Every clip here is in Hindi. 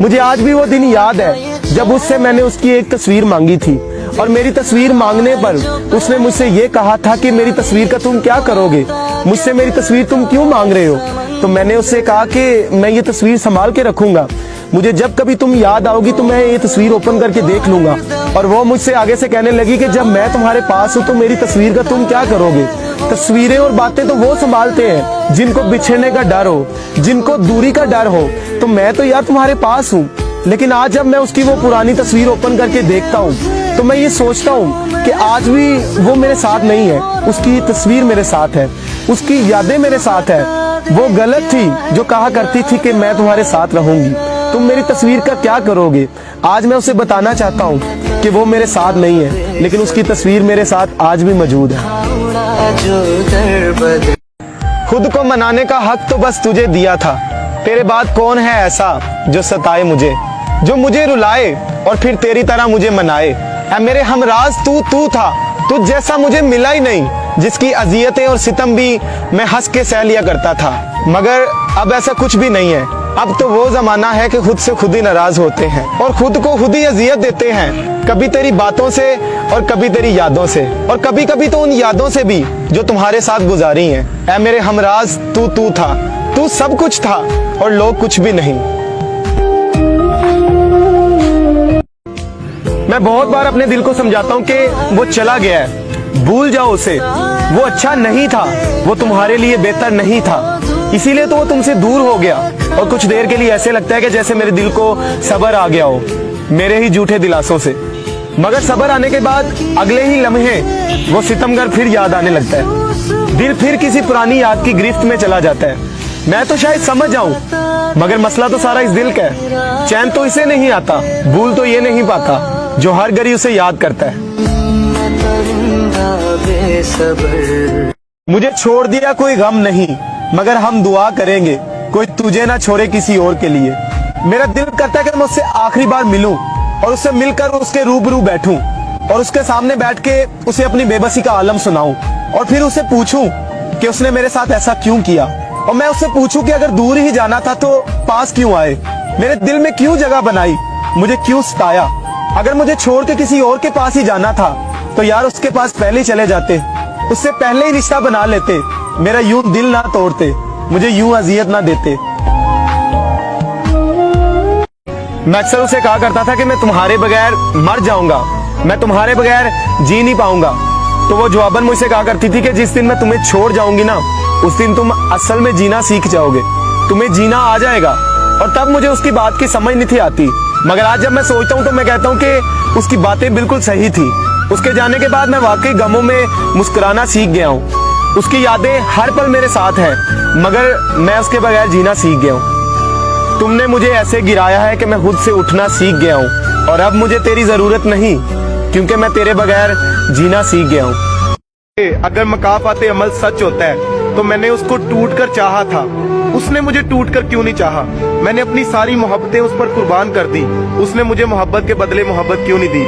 मुझे आज भी वो दिन याद है जब उससे मैंने उसकी एक तस्वीर मांगी थी, और मेरी तस्वीर मांगने पर उसने मुझसे ये कहा था कि मेरी तस्वीर का तुम क्या करोगे, मुझसे मेरी तस्वीर तुम क्यों मांग रहे हो। तो मैंने उससे कहा कि मैं ये तस्वीर संभाल के रखूंगा, मुझे जब कभी तुम याद आओगी तो मैं ये तस्वीर ओपन करके देख लूंगा। और वो मुझसे आगे से कहने लगी कि जब मैं तुम्हारे पास हूँ तो मेरी तस्वीर का तुम क्या करोगे। तस्वीरें और बातें तो वो संभालते हैं जिनको बिछड़ने का डर हो, जिनको दूरी का डर हो। तो मैं तो यार तुम्हारे पास हूँ, लेकिन आज जब मैं उसकी वो पुरानी तस्वीर ओपन करके देखता हूँ तो मैं ये सोचता हूँ कि आज भी वो मेरे साथ नहीं है। उसकी तस्वीर मेरे साथ है, उसकी यादें मेरे साथ है। वो गलत थी जो कहा करती थी कि मैं तुम्हारे साथ रहूंगी, तुम मेरी तस्वीर का क्या करोगे। आज मैं उसे बताना चाहता हूँ कि वो मेरे साथ नहीं है, लेकिन उसकी तस्वीर मेरे साथ आज भी मौजूद है। खुद को मनाने का हक तो बस तुझे दिया था, तेरे बाद कौन है ऐसा जो सताए मुझे, जो मुझे रुलाए और फिर तेरी तरह मुझे मनाए। ऐ मेरे हमराज तू था, तुझ जैसा मुझे मिला ही नहीं, जिसकी अजियतें और सितम भी मैं हंस के सह लिया करता था। मगर अब ऐसा कुछ भी नहीं है, अब तो वो जमाना है कि खुद से खुद ही नाराज होते हैं और खुद को खुद ही अजियत देते हैं, कभी तेरी बातों से और कभी तेरी यादों से, और कभी कभी तो उन यादों से भी जो तुम्हारे साथ गुजारी हैं। ऐ मेरे हमराज तू था, तू सब कुछ था और लोग कुछ भी नहीं। मैं बहुत बार अपने दिल को समझाता हूँ कि वो चला गया है, भूल जाओ उसे, वो अच्छा नहीं था, वो तुम्हारे लिए बेहतर नहीं था, इसीलिए तो वो तुमसे दूर हो गया। और कुछ देर के लिए ऐसे लगता है कि जैसे मेरे दिल को सब्र आ गया हो मेरे ही झूठे दिलासों से। मगर सब्र आने के बाद अगले ही लम्हे वो सितमगर फिर याद आने लगता है, दिल फिर किसी पुरानी याद की गिरफ्त में चला जाता है। मैं तो शायद समझ जाऊं, मगर मसला तो सारा इस दिल का है। चैन तो इसे नहीं आता, भूल तो ये नहीं पाता जो हर घड़ी उसे याद करता है। मुझे छोड़ दिया कोई गम नहीं, मगर हम दुआ करेंगे कोई तुझे ना छोड़े किसी और के लिए। मेरा दिल करता है कि मैं उससे आखिरी बार मिलूं और उससे मिलकर उसके रूबरू बैठूं और उसके सामने बैठ के उसे अपनी बेबसी का आलम सुनाऊं और फिर उसे पूछूं कि उसने मेरे साथ ऐसा क्यों किया। और मैं उससे पूछूं कि अगर दूर ही जाना था तो पास क्यों आए, मेरे दिल में क्यों जगह बनाई, मुझे क्यों सताया। अगर मुझे छोड़ के किसी और के पास ही जाना था तो यार उसके पास पहले ही चले जाते, उससे पहले ही रिश्ता बना लेते, मेरा यूं दिल ना तोड़ते, मुझे यूं अजियत ना देते। मैं अक्सर उसे कहा करता था कि मैं तुम्हारे बगैर मर जाऊंगा, मैं तुम्हारे बगैर जी नहीं पाऊंगा। तो वो जवाबन मुझसे कहा करती थी कि जिस दिन मैं तुम्हें छोड़ जाऊंगी ना, उस दिन तुम असल में जीना सीख जाओगे, तुम्हें जीना आ जाएगा। और तब मुझे उसकी बात की समझ नहीं थी आती, मगर आज जब मैं सोचता हूँ तो मैं कहता हूँ कि उसकी बातें बिल्कुल सही थी। उसके जाने के बाद मैं वाकई गमों में मुस्कुराना सीख गया हूँ। उसकी यादें हर पल मेरे साथ हैं, मगर मैं उसके बगैर जीना सीख गया हूँ। तुमने मुझे ऐसे गिराया है कि मैं खुद से उठना सीख गया हूँ और अब मुझे तेरी जरूरत नहीं, क्योंकि मैं तेरे बगैर जीना सीख गया हूँ। अगर मकाफाते अमल सच होता है तो मैंने उसको टूट कर चाहा था, उसने मुझे टूट कर क्यों नहीं चाहा। मैंने अपनी सारी मोहब्बतें उस पर कुर्बान कर दी, उसने मुझे मोहब्बत के बदले मोहब्बत क्यों नहीं दी।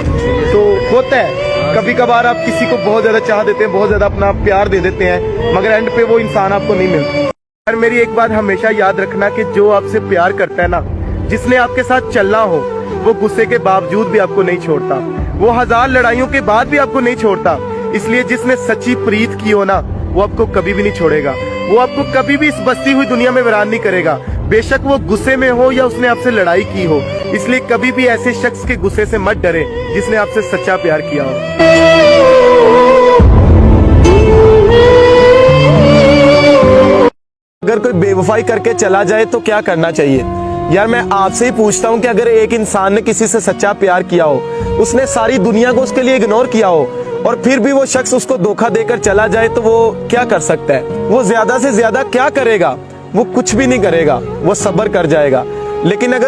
तो होता है कभी कभार आप किसी को बहुत ज्यादा चाह देते हैं, बहुत ज्यादा अपना प्यार दे देते हैं, मगर एंड पे वो इंसान आपको नहीं मिलता। और मेरी एक बात हमेशा याद रखना कि जो आपसे प्यार करता है ना, जिसने आपके साथ चलना हो, वो गुस्से के बावजूद भी आपको नहीं छोड़ता, वो 1000 लड़ाइयों के बाद भी आपको नहीं छोड़ता। इसलिए जिसने सच्ची प्रीत की हो ना, वो आपको कभी भी नहीं छोड़ेगा, वो आपको कभी भी इस बसती हुई दुनिया में वीरान नहीं करेगा, बेशक वो गुस्से में हो या उसने आपसे लड़ाई की हो। इसलिए कभी भी ऐसे शख्स के गुस्से से मत डरे जिसने आपसे सच्चा प्यार किया हो। अगर कोई बेवफाई करके चला जाए तो क्या करना चाहिए? यार मैं आपसे ही पूछता हूँ कि अगर एक इंसान ने किसी से सच्चा प्यार किया हो, उसने सारी दुनिया को उसके लिए इग्नोर किया हो और फिर भी वो शख्स उसको धोखा देकर चला जाए तो वो क्या कर सकता है? वो ज्यादा से ज्यादा क्या करेगा? वो कुछ भी नहीं करेगा, वो सब्र कर जाएगा। लेकिन अगर